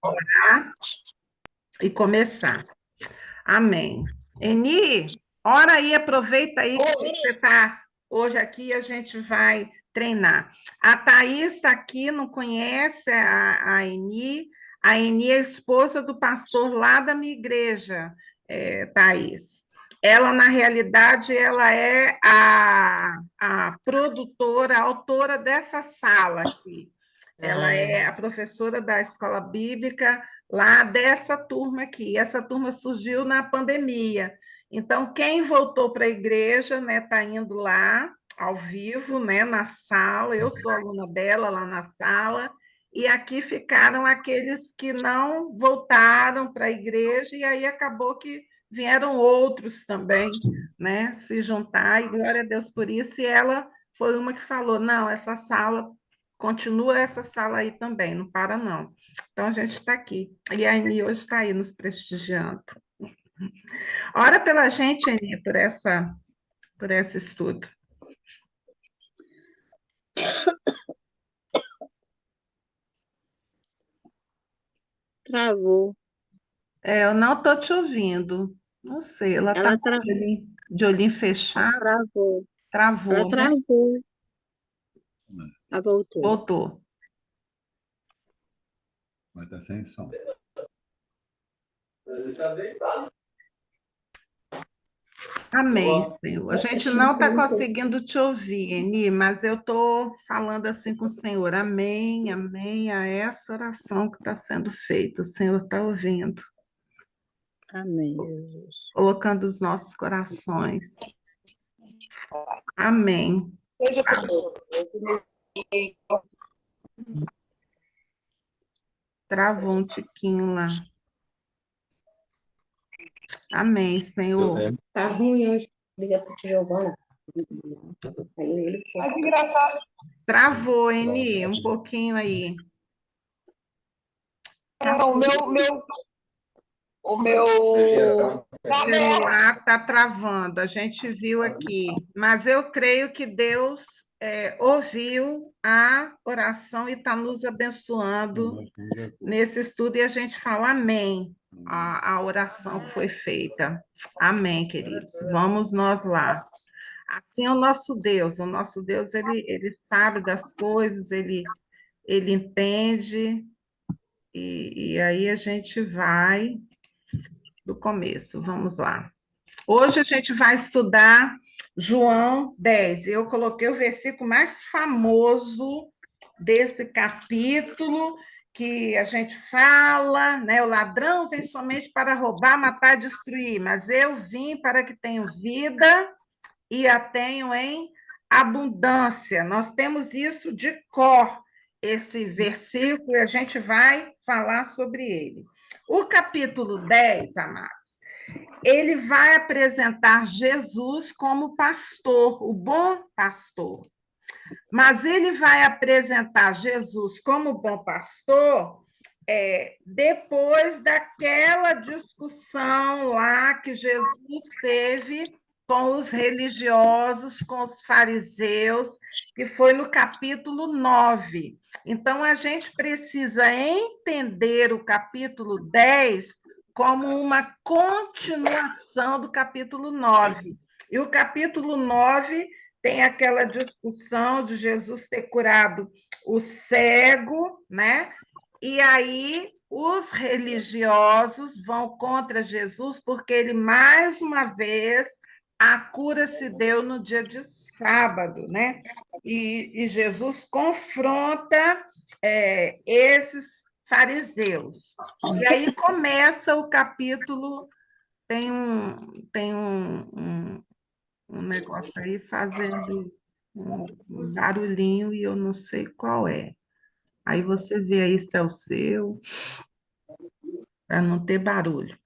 orar e começar. Amém. Eni, ora aí, aproveita aí que você está hoje aqui e a gente vai treinar. A Thaís está aqui, não conhece a Eni. A Eni é esposa do pastor lá da minha igreja, Thaís. Ela, na realidade, ela é a produtora, a autora dessa sala aqui. Ela é a professora da escola bíblica lá dessa turma aqui. Essa turma surgiu na pandemia. Então, quem voltou para a igreja, né, está indo lá ao vivo, né, na sala. Eu sou aluna dela lá na sala. E aqui ficaram aqueles que não voltaram para a igreja, e aí acabou que vieram outros também, né, se juntar, e glória a Deus por isso. E ela foi uma que falou: não, essa sala, continua essa sala aí também, não para não. Então, a gente está aqui. E a Aninha hoje está aí nos prestigiando. Ora pela gente, Aninha, por esse estudo. Travou. Eu não estou te ouvindo. Não sei, ela está Ela tra... de olhinho fechado. travou. Ela Travou, né? travou. Ela voltou. Voltou. Mas está sem som. Amém, Senhor. A gente não está conseguindo te ouvir, Eni, mas eu estou falando assim com o Senhor. Amém, amém, a essa oração que está sendo feita. O Senhor está ouvindo, Amém, Jesus. colocando os nossos corações. Amém. Travou um tiquinho lá. Amém, Senhor. Tá ruim hoje. Liga para o Giovana. Mas engraçado. Travou, Eni, um pouquinho aí. O meu celular está travando, a gente viu aqui, mas eu creio que Deus ouviu a oração e está nos abençoando nesse estudo, e a gente fala amém, a oração que foi feita. Amém, queridos. Vamos nós lá. Assim é o nosso Deus, ele sabe das coisas, ele entende, e aí a gente vai do começo, vamos lá. Hoje a gente vai estudar João 10. Eu coloquei o versículo mais famoso desse capítulo, que a gente fala, né? O ladrão vem somente para roubar, matar e destruir, mas eu vim para que tenham vida e a tenham em abundância. Nós temos isso de cor, esse versículo, e a gente vai falar sobre ele. O capítulo 10, amados, ele vai apresentar Jesus como pastor, o bom pastor. Mas ele vai apresentar Jesus como bom pastor depois daquela discussão lá que Jesus teve com os religiosos, com os fariseus, que foi no capítulo 9. Então, a gente precisa entender o capítulo 10 como uma continuação do capítulo 9. E o capítulo 9 tem aquela discussão de Jesus ter curado o cego, né? E aí os religiosos vão contra Jesus, porque ele, mais uma vez, a cura se deu no dia de sábado, né? E Jesus confronta esses fariseus. E aí começa o capítulo, tem um negócio aí fazendo um barulhinho e eu não sei qual é. Aí você vê aí se é o seu, para não ter barulho.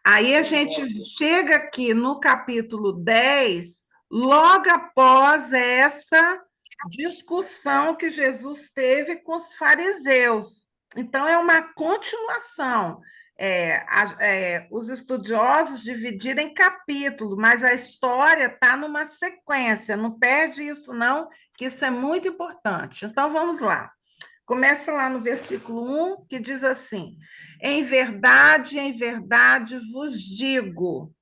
Aí a gente chega aqui no capítulo 10, logo após essa discussão que Jesus teve com os fariseus. Então, é uma continuação. Os estudiosos dividiram em capítulos, mas a história está numa sequência, não perde isso, não, que isso é muito importante. Então, vamos lá. Começa lá no versículo 1, que diz assim: em verdade vos digo,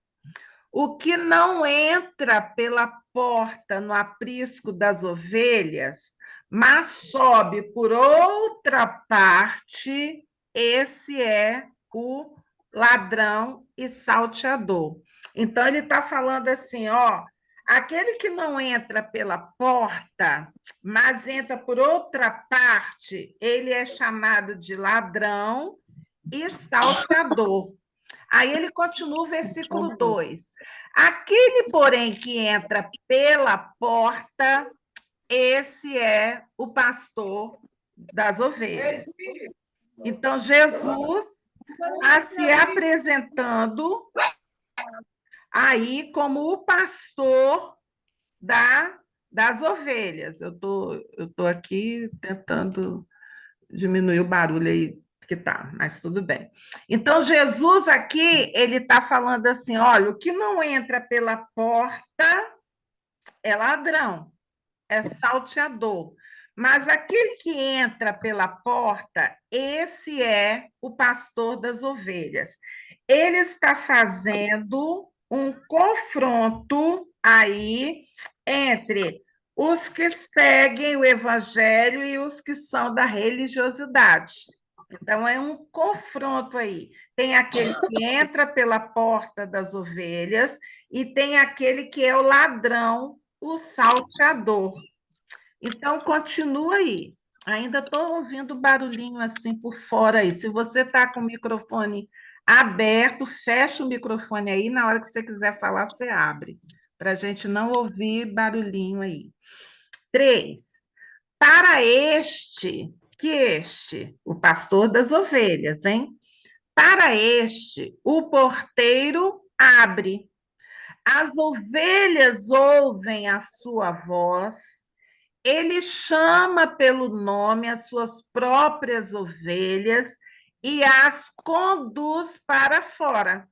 o que não entra pela porta no aprisco das ovelhas, mas sobe por outra parte, esse é o ladrão e salteador. Então, ele está falando assim, ó, aquele que não entra pela porta, mas entra por outra parte, ele é chamado de ladrão e salteador. Aí ele continua o versículo 2. Aquele, porém, que entra pela porta, esse é o pastor das ovelhas. Então, Jesus está se apresentando aí como o pastor das ovelhas. Eu tô aqui tentando diminuir o barulho aí que tá, mas tudo bem. Então, Jesus aqui, ele está falando assim, olha, o que não entra pela porta é ladrão, é salteador. Mas aquele que entra pela porta, esse é o pastor das ovelhas. Ele está fazendo um confronto aí entre os que seguem o evangelho e os que são da religiosidade. Então, é um confronto aí. Tem aquele que entra pela porta das ovelhas e tem aquele que é o ladrão, o salteador. Então, continua aí. Ainda estou ouvindo barulhinho assim por fora aí. Se você está com o microfone aberto, fecha o microfone aí. Na hora que você quiser falar, você abre, para a gente não ouvir barulhinho aí. 3. Para o pastor das ovelhas, hein? Para este, o porteiro abre. As ovelhas ouvem a sua voz, ele chama pelo nome as suas próprias ovelhas e as conduz para fora.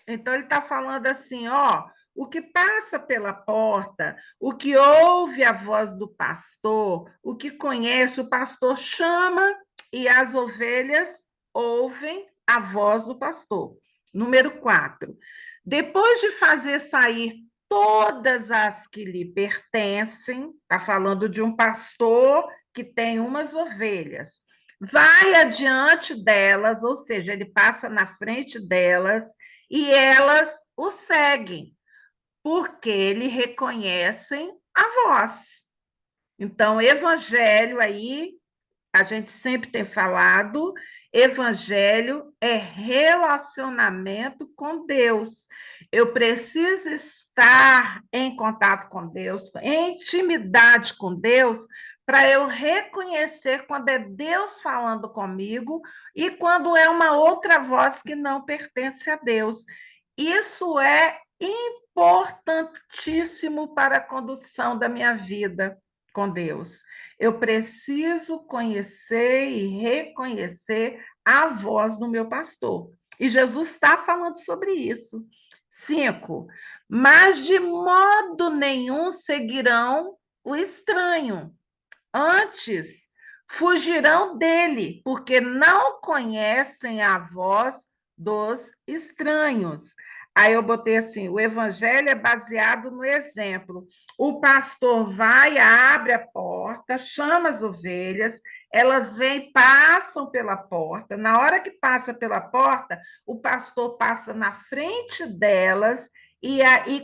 Então, ele está falando assim, ó, o que passa pela porta, o que ouve a voz do pastor, o que conhece, o pastor chama e as ovelhas ouvem a voz do pastor. Número 4. Depois de fazer sair todas as que lhe pertencem, está falando de um pastor que tem umas ovelhas, vai adiante delas, ou seja, ele passa na frente delas e elas o seguem, porque eles reconhecem a voz. Então, evangelho aí, a gente sempre tem falado, evangelho é relacionamento com Deus. Eu preciso estar em contato com Deus, em intimidade com Deus, para eu reconhecer quando é Deus falando comigo e quando é uma outra voz que não pertence a Deus. Isso é importantíssimo para a condução da minha vida com Deus. Eu preciso conhecer e reconhecer a voz do meu pastor. E Jesus está falando sobre isso. 5. Mas de modo nenhum seguirão o estranho. Antes, fugirão dele, porque não conhecem a voz dos estranhos. Aí eu botei assim: o evangelho é baseado no exemplo. O pastor vai, abre a porta, chama as ovelhas, elas vêm, passam pela porta. Na hora que passa pela porta, o pastor passa na frente delas e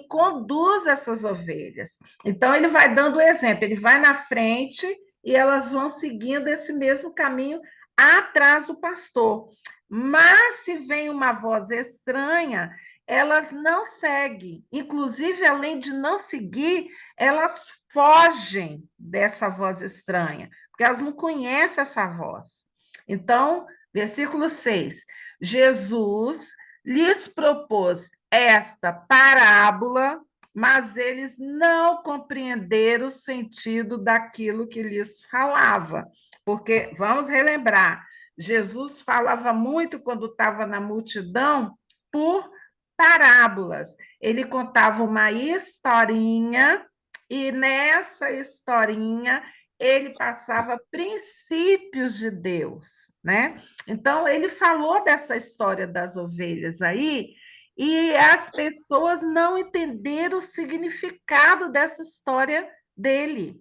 conduz essas ovelhas. Então, ele vai dando o exemplo, ele vai na frente e elas vão seguindo esse mesmo caminho atrás do pastor. Mas se vem uma voz estranha, elas não seguem. Inclusive, além de não seguir, elas fogem dessa voz estranha, porque elas não conhecem essa voz. Então, versículo 6. Jesus lhes propôs esta parábola, mas eles não compreenderam o sentido daquilo que lhes falava. Porque, vamos relembrar, Jesus falava muito quando estava na multidão por parábolas. Ele contava uma historinha e nessa historinha ele passava princípios de Deus, né? Então, ele falou dessa história das ovelhas aí, e as pessoas não entenderam o significado dessa história dele.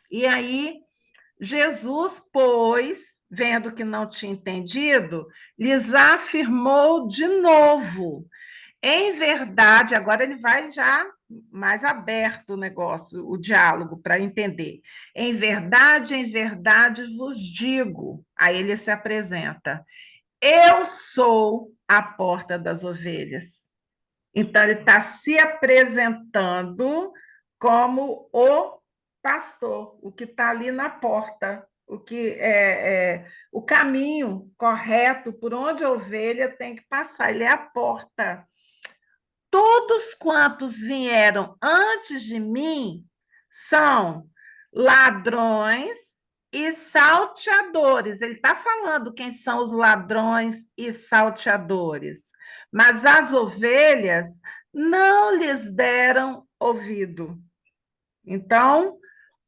E aí, Jesus, pois, vendo que não tinha entendido, lhes afirmou de novo. Em verdade, agora ele vai já mais aberto o negócio, o diálogo, para entender. Em verdade vos digo. Aí ele se apresenta. Eu sou a porta das ovelhas. Então, ele está se apresentando como o pastor, o que está ali na porta, o que é o caminho correto por onde a ovelha tem que passar. Ele é a porta. Todos quantos vieram antes de mim são ladrões e salteadores. Ele está falando quem são os ladrões e salteadores. Mas as ovelhas não lhes deram ouvido. Então,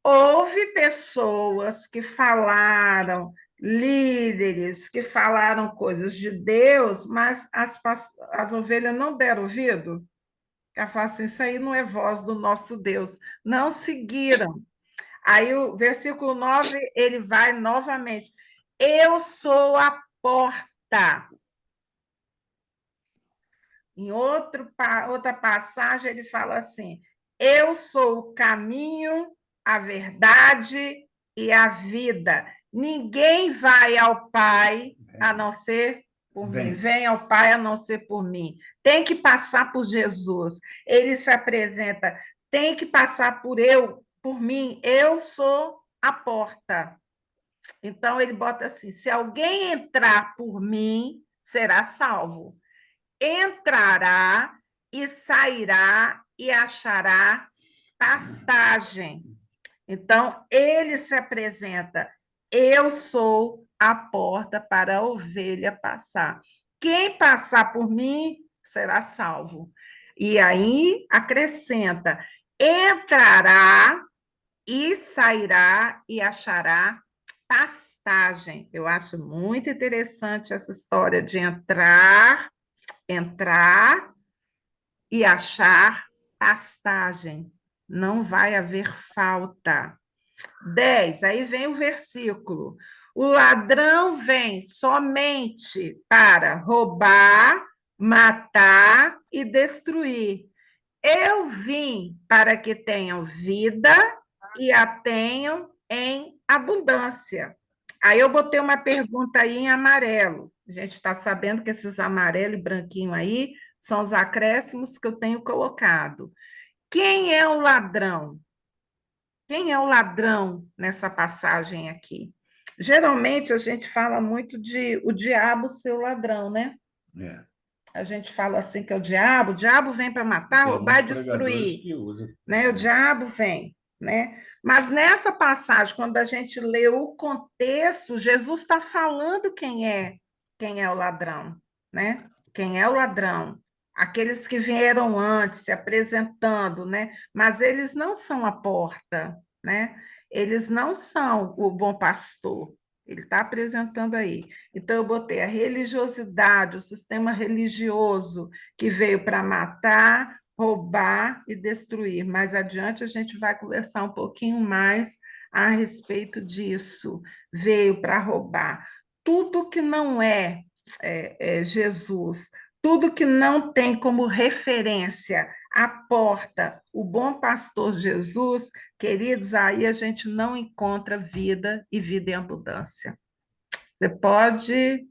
houve pessoas que falaram, líderes que falaram coisas de Deus, mas as ovelhas não deram ouvido. Ela fala assim, isso aí não é voz do nosso Deus. Não seguiram. Aí o versículo 9, ele vai novamente. Eu sou a porta. Em outra passagem, ele fala assim: eu sou o caminho, a verdade e a vida. Ninguém vai ao Pai a não ser por mim. Vem ao Pai a não ser por mim. Tem que passar por Jesus. Ele se apresenta, tem que passar por mim. Eu sou a porta. Então ele bota assim: se alguém entrar por mim, será salvo. Entrará e sairá e achará pastagem. Então, ele se apresenta: eu sou a porta para a ovelha passar. Quem passar por mim será salvo. E aí acrescenta: entrará e sairá e achará pastagem. Eu acho muito interessante essa história de entrar e achar pastagem. Não vai haver falta. 10, aí vem o versículo. O ladrão vem somente para roubar, matar e destruir. Eu vim para que tenham vida e a tenham em abundância. Aí eu botei uma pergunta aí em amarelo. A gente está sabendo que esses amarelo e branquinho aí são os acréscimos que eu tenho colocado. Quem é o ladrão? Quem é o ladrão nessa passagem aqui? Geralmente a gente fala muito de o diabo ser o ladrão, né? É. A gente fala assim que é o diabo vem para matar, roubar e destruir. Né? O diabo vem. Né? Mas nessa passagem, quando a gente lê o contexto, Jesus está falando quem é o ladrão, né? Quem é o ladrão? Aqueles que vieram antes, se apresentando, né? Mas eles não são a porta, né? Eles não são o bom pastor. Ele está apresentando aí. Então, eu botei a religiosidade, o sistema religioso que veio para matar, roubar e destruir. Mais adiante, a gente vai conversar um pouquinho mais a respeito disso. Veio para roubar. Tudo que não é Jesus, tudo que não tem como referência a porta, o bom pastor Jesus, queridos, aí a gente não encontra vida e vida em abundância. Você pode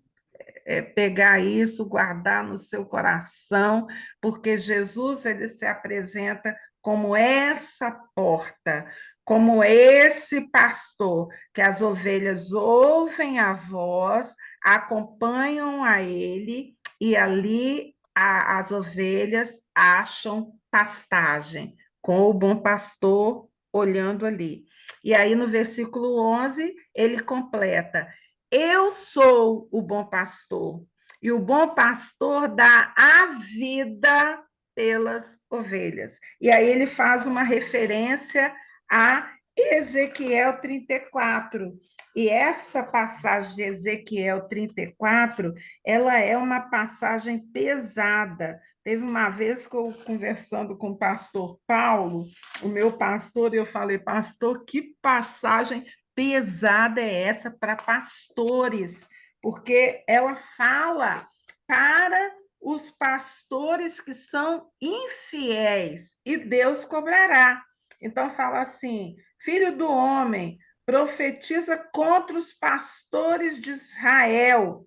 pegar isso, guardar no seu coração, porque Jesus ele se apresenta como essa porta, como esse pastor, que as ovelhas ouvem a voz, acompanham a ele, e ali as ovelhas acham pastagem, com o bom pastor olhando ali. E aí, no versículo 11, ele completa: eu sou o bom pastor, e o bom pastor dá a vida pelas ovelhas. E aí ele faz uma referência a Ezequiel 34. E essa passagem de Ezequiel 34, ela é uma passagem pesada. Teve uma vez que eu, conversando com o pastor Paulo, o meu pastor, eu falei, pastor, que passagem pesada é essa para pastores? Porque ela fala para os pastores que são infiéis, e Deus cobrará. Então, fala assim: filho do homem, profetiza contra os pastores de Israel.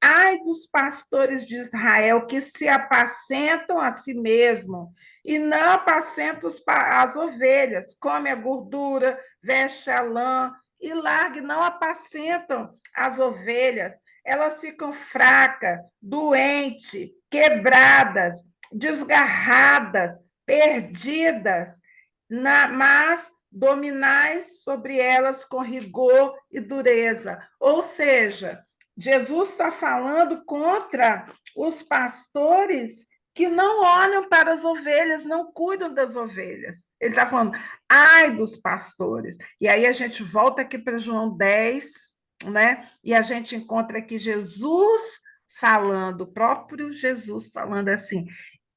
Ai dos pastores de Israel que se apacentam a si mesmo e não apacentam as ovelhas, come a gordura, veste a lã e largue, não apacentam as ovelhas. Elas ficam fracas, doentes, quebradas, desgarradas, perdidas, mas dominais sobre elas com rigor e dureza. Ou seja, Jesus está falando contra os pastores que não olham para as ovelhas, não cuidam das ovelhas. Ele está falando, ai dos pastores. E aí a gente volta aqui para João 10, né? E a gente encontra aqui Jesus falando, o próprio Jesus falando assim: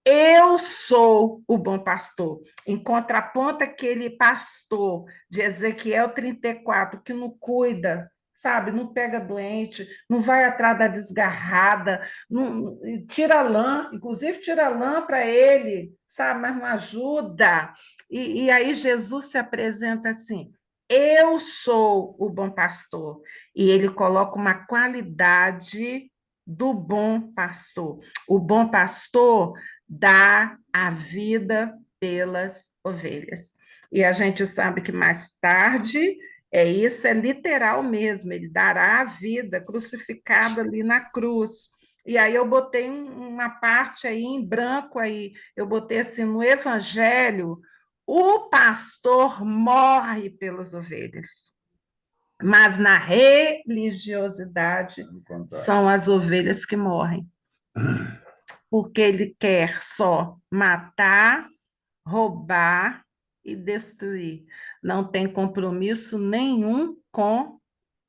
eu sou o bom pastor. Em contraponto àquele pastor de Ezequiel 34, que não cuida, sabe? Não pega doente, não vai atrás da desgarrada, não, tira lã, inclusive tira lã para ele, sabe? Mas não ajuda. E aí Jesus se apresenta assim: eu sou o bom pastor. E ele coloca uma qualidade do bom pastor. O bom pastor dá a vida pelas ovelhas. E a gente sabe que mais tarde isso, é literal mesmo, ele dará a vida crucificado ali na cruz. E aí eu botei uma parte aí em branco aí, eu botei assim no evangelho, o pastor morre pelas ovelhas. Mas na religiosidade são as ovelhas que morrem. Porque ele quer só matar, roubar e destruir. Não tem compromisso nenhum com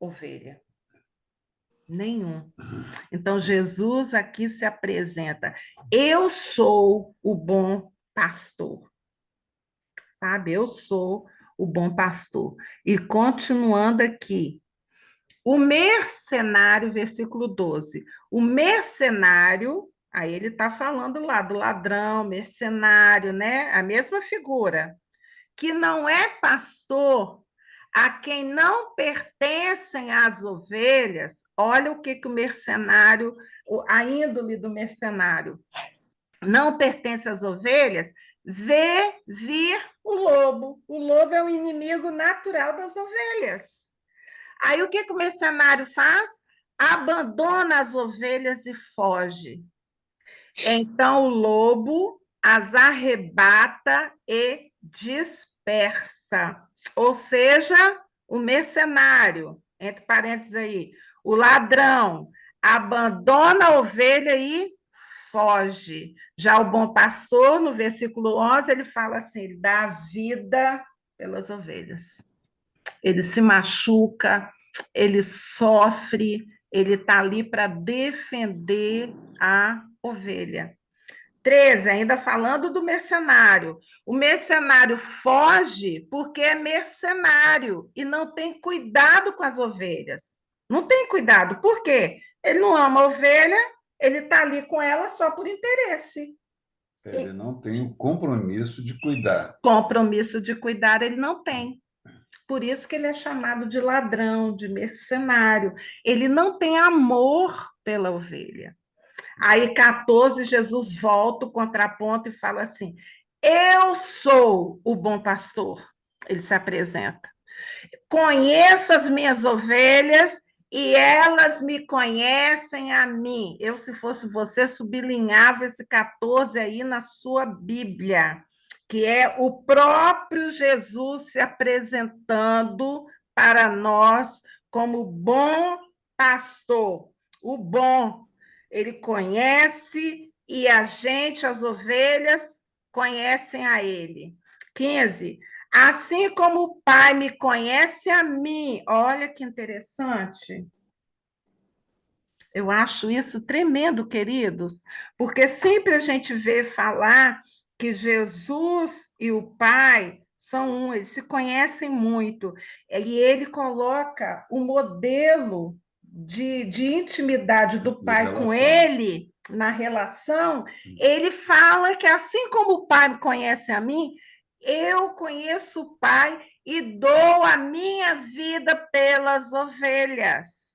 ovelha. Nenhum. Então, Jesus aqui se apresenta: eu sou o bom pastor. Sabe? Eu sou o bom pastor. E continuando aqui, o mercenário, versículo 12. O mercenário, aí ele está falando lá do ladrão, mercenário, né? A mesma figura, que não é pastor, a quem não pertencem as ovelhas. Olha o que o mercenário, a índole do mercenário, não pertence às ovelhas, vê vir o lobo. O lobo é o inimigo natural das ovelhas. Aí o que o mercenário faz? Abandona as ovelhas e foge. Então o lobo as arrebata e dispersa. Ou seja, o mercenário, entre parênteses aí, o ladrão, abandona a ovelha e foge. Já o bom pastor, no versículo 11, ele fala assim: ele dá a vida pelas ovelhas. Ele se machuca, ele sofre, ele está ali para defender a ovelha. 13, ainda falando do mercenário. O mercenário foge porque é mercenário e não tem cuidado com as ovelhas. Não tem cuidado. Por quê? Ele não ama a ovelha, ele está ali com ela só por interesse. Ele não tem o compromisso de cuidar. Compromisso de cuidar ele não tem. Por isso que ele é chamado de ladrão, de mercenário. Ele não tem amor pela ovelha. Aí, 14, Jesus volta o contraponto e fala assim: eu sou o bom pastor. Ele se apresenta. Conheço as minhas ovelhas e elas me conhecem a mim. Eu, se fosse você, sublinhava esse 14 aí na sua Bíblia, que é o próprio Jesus se apresentando para nós como bom pastor. O bom, ele conhece e a gente, as ovelhas, conhecem a ele. 15. Assim como o Pai me conhece a mim. Olha que interessante. Eu acho isso tremendo, queridos, porque sempre a gente vê falar que Jesus e o Pai são um, eles se conhecem muito, e ele coloca o modelo de intimidade do Pai com ele na relação. Ele fala que assim como o Pai me conhece a mim, eu conheço o Pai e dou a minha vida pelas ovelhas.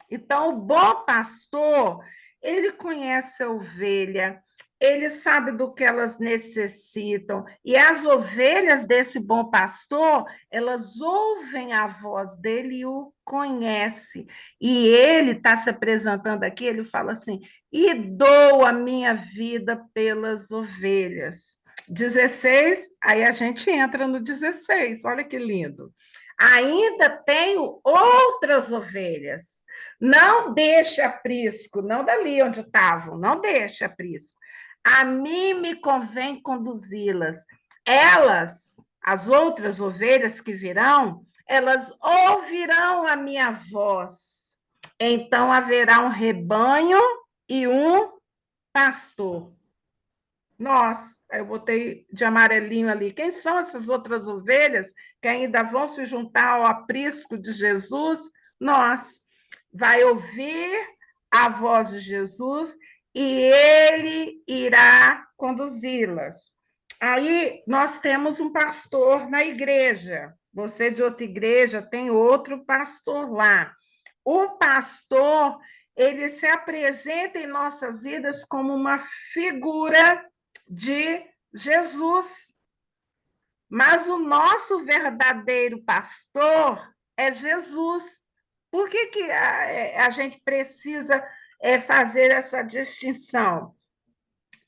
Então, o bom pastor, ele conhece a ovelha, ele sabe do que elas necessitam, e as ovelhas desse bom pastor, elas ouvem a voz dele e o conhecem. E ele está se apresentando aqui, ele fala assim: e dou a minha vida pelas ovelhas. 16, aí a gente entra no 16, olha que lindo. Ainda tenho outras ovelhas. Não deixe aprisco, não dali onde estavam, não deixe aprisco. A mim me convém conduzi-las. Elas, as outras ovelhas que virão, elas ouvirão a minha voz. Então haverá um rebanho e um pastor. Eu botei de amarelinho ali. Quem são essas outras ovelhas que ainda vão se juntar ao aprisco de Jesus? Nós. Vai ouvir a voz de Jesus e ele irá conduzi-las. Aí nós temos um pastor na igreja. Você de outra igreja tem outro pastor lá. O pastor, ele se apresenta em nossas vidas como uma figura de Jesus. Mas o nosso verdadeiro pastor é Jesus. Por que a gente precisa fazer essa distinção?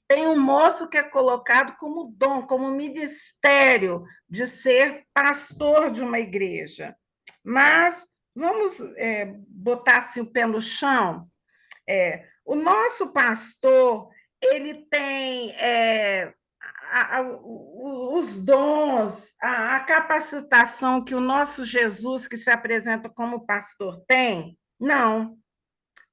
Tem um moço que é colocado como dom, como ministério de ser pastor de uma igreja. Mas vamos botar assim, o pé no chão. O nosso pastor, ele tem os dons, a capacitação que o nosso Jesus, que se apresenta como pastor, tem? Não.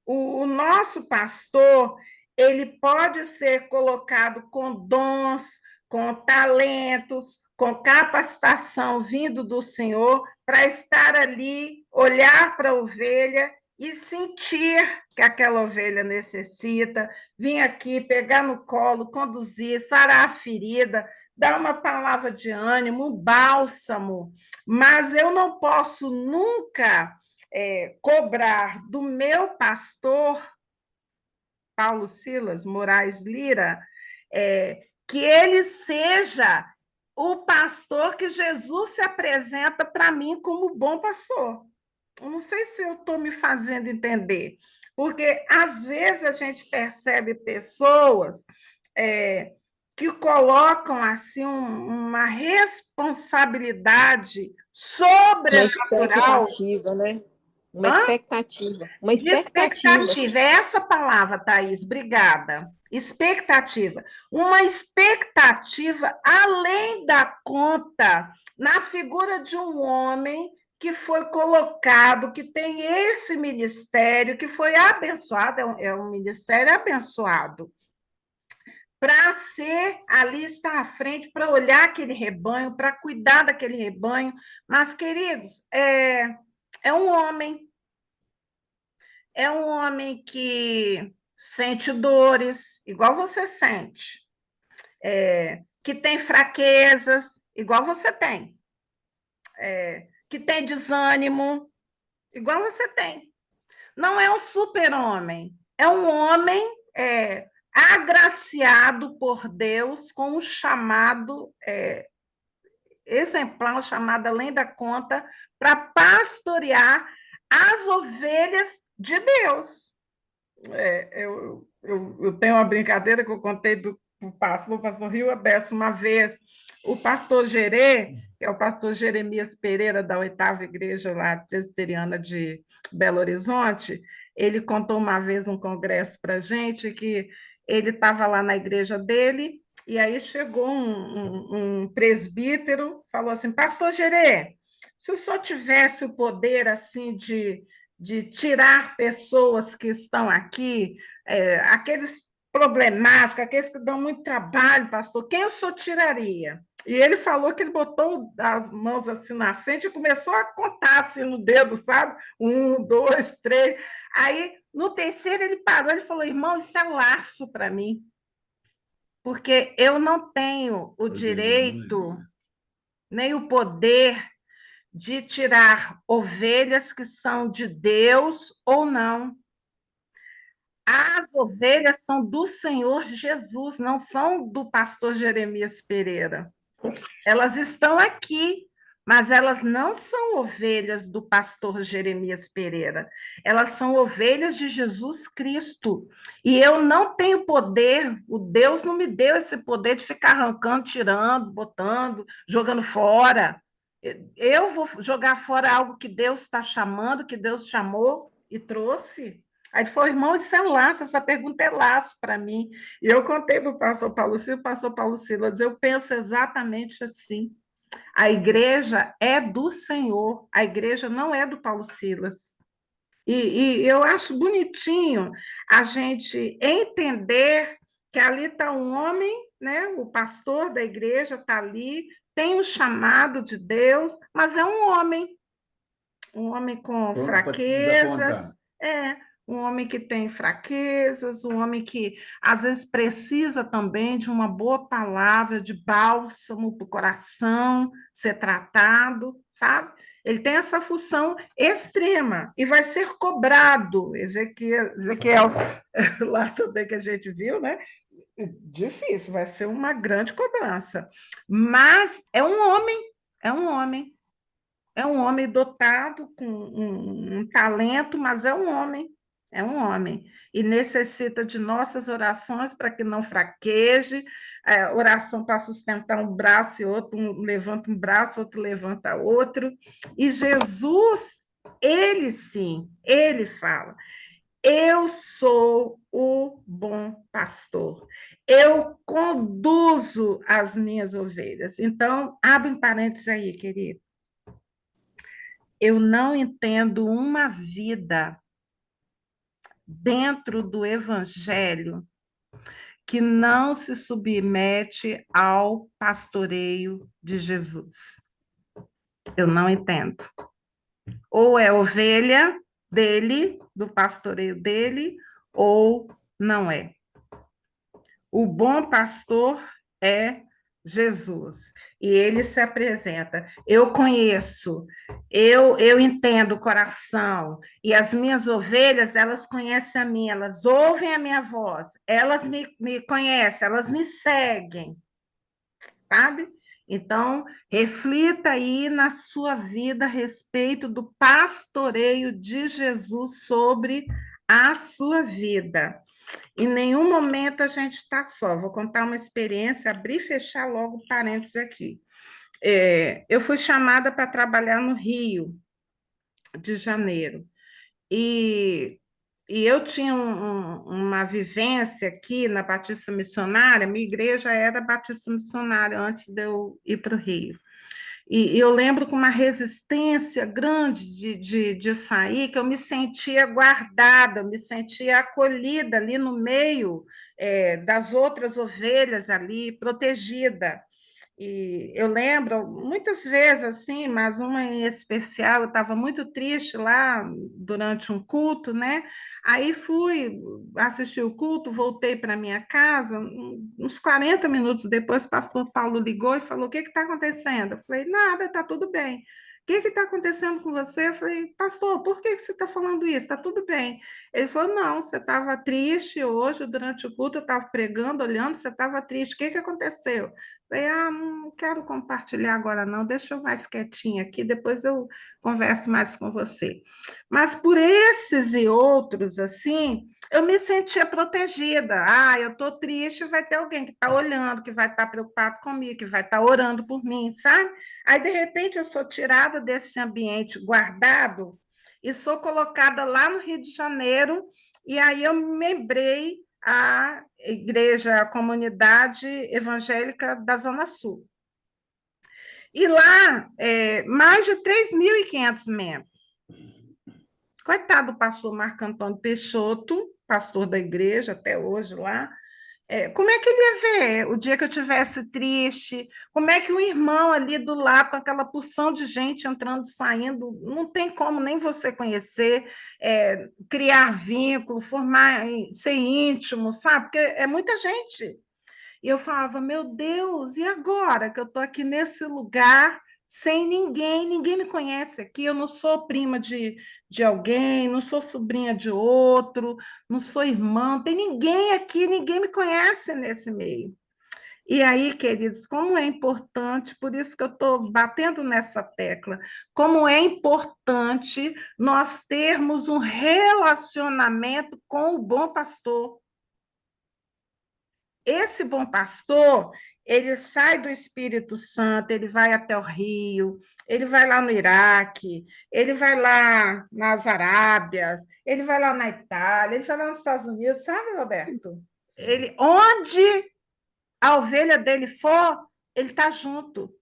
O nosso pastor, ele pode ser colocado com dons, com talentos, com capacitação vindo do Senhor, para estar ali, olhar para a ovelha e sentir que aquela ovelha necessita, vir aqui, pegar no colo, conduzir, sarar a ferida, dar uma palavra de ânimo, um bálsamo. Mas eu não posso nunca cobrar do meu pastor, Paulo Silas Moraes Lira, que ele seja o pastor que Jesus se apresenta para mim como bom pastor. Eu não sei se eu estou me fazendo entender, porque às vezes a gente percebe pessoas que colocam assim uma responsabilidade sobrenatural. Uma expectativa, né? Uma Hã? expectativa. Uma expectativa. expectativa. É essa palavra, Thaís, obrigada. Expectativa. Uma expectativa além da conta na figura de um homem que foi colocado, que tem esse ministério, que foi abençoado, é um ministério abençoado, para ser ali, estar à frente, para olhar aquele rebanho, para cuidar daquele rebanho. Mas, queridos, é um homem que sente dores, igual você sente, que tem fraquezas, igual você tem, que tem desânimo, igual você tem. Não é um super-homem, é um homem agraciado por Deus com um chamado exemplar, um chamado além da conta, para pastorear as ovelhas de Deus. Eu tenho uma brincadeira que eu contei do pastor Rio Aberto uma vez. O pastor Gerê, que é o pastor Jeremias Pereira, da 8ª Igreja lá, presbiteriana de Belo Horizonte, ele contou uma vez um congresso para a gente que ele estava lá na igreja dele E aí chegou um presbítero, falou assim, pastor Gerê, se o senhor tivesse o poder assim de tirar pessoas que estão aqui, aqueles problemáticos, aqueles que dão muito trabalho, pastor, quem o senhor tiraria? E ele falou que ele botou as mãos assim na frente e começou a contar assim no dedo, sabe? 1, 2, 3. Aí, no terceiro, ele parou e falou, irmão, isso é laço para mim, porque eu não tenho o direito nem o poder de tirar ovelhas que são de Deus ou não. As ovelhas são do Senhor Jesus, não são do pastor Jeremias Pereira. Elas estão aqui, mas elas não são ovelhas do pastor Jeremias Pereira. Elas são ovelhas de Jesus Cristo. E eu não tenho poder, o Deus não me deu esse poder de ficar arrancando, tirando, botando, jogando fora. Eu vou jogar fora algo que Deus está chamando, que Deus chamou e trouxe. Aí ele falou, irmão, isso é laço, essa pergunta é laço para mim. E eu contei para o pastor Paulo Silas, eu penso exatamente assim. A igreja é do Senhor, a igreja não é do Paulo Silas. E eu acho bonitinho a gente entender que ali está um homem, né? O pastor da igreja está ali, tem o chamado de Deus, mas é um homem com fraquezas, um homem que tem fraquezas, um homem que às vezes precisa também de uma boa palavra de bálsamo para o coração ser tratado, sabe? Ele tem essa função extrema e vai ser cobrado. Ezequiel lá também que a gente viu, né? Difícil, vai ser uma grande cobrança. Mas é um homem, é um homem. É um homem dotado com um talento, mas é um homem, e necessita de nossas orações para que não fraqueje, oração para sustentar um braço e outro, um levanta um braço, outro levanta outro, e Jesus, ele sim, ele fala, eu sou o bom pastor, eu conduzo as minhas ovelhas. Então, abre um parênteses aí, querido. Eu não entendo uma vida dentro do Evangelho que não se submete ao pastoreio de Jesus. Eu não entendo. Ou é ovelha dele, do pastoreio dele, ou não é. O bom pastor é Jesus. E ele se apresenta. Eu conheço, eu entendo o coração. E as minhas ovelhas, elas conhecem a mim, elas ouvem a minha voz, elas me conhecem, elas me seguem, sabe? Então, reflita aí na sua vida a respeito do pastoreio de Jesus sobre a sua vida. Em nenhum momento a gente está só. Vou contar uma experiência, abrir e fechar logo parênteses aqui. Eu fui chamada para trabalhar no Rio de Janeiro. E eu tinha uma vivência aqui na Batista Missionária, minha igreja era Batista Missionária antes de eu ir para o Rio. E eu lembro com uma resistência grande de sair, que eu me sentia guardada, eu me sentia acolhida ali no meio das outras ovelhas ali, protegida. E eu lembro muitas vezes assim, mas uma em especial, eu estava muito triste lá durante um culto, né? Aí fui assistir o culto, voltei para minha casa, uns 40 minutos depois, o pastor Paulo ligou e falou: O que está acontecendo? Eu falei: Nada, está tudo bem. O que está acontecendo com você? Eu falei: Pastor, por que você está falando isso? Está tudo bem. Ele falou: Não, você estava triste hoje, durante o culto, eu estava pregando, olhando, você estava triste. O que aconteceu? Falei, não quero compartilhar agora, não, deixa eu mais quietinha aqui, depois eu converso mais com você. Mas por esses e outros, assim, eu me sentia protegida. Eu estou triste, vai ter alguém que está olhando, que vai estar preocupado comigo, que vai estar orando por mim, sabe? Aí, de repente, eu sou tirada desse ambiente guardado e sou colocada lá no Rio de Janeiro, e aí eu me lembrei a igreja, a comunidade evangélica da Zona Sul. E lá, mais de 3.500 membros. Coitado do pastor Marco Antônio Peixoto, pastor da igreja até hoje lá, como é que ele ia ver o dia que eu estivesse triste? Como é que um irmão ali do lado, com aquela porção de gente entrando e saindo, não tem como nem você conhecer, criar vínculo, formar, ser íntimo, sabe? Porque é muita gente. E eu falava, meu Deus, e agora que eu estou aqui nesse lugar sem ninguém, ninguém me conhece aqui, eu não sou prima de alguém, não sou sobrinha de outro, não sou irmã, não tem ninguém aqui, ninguém me conhece nesse meio. E aí, queridos, como é importante, por isso que eu estou batendo nessa tecla, como é importante nós termos um relacionamento com o bom pastor. Esse bom pastor, ele sai do Espírito Santo, ele vai até o Rio, ele vai lá no Iraque, ele vai lá nas Arábias, ele vai lá na Itália, ele vai lá nos Estados Unidos, sabe, Roberto? Ele, onde a ovelha dele for, ele está junto.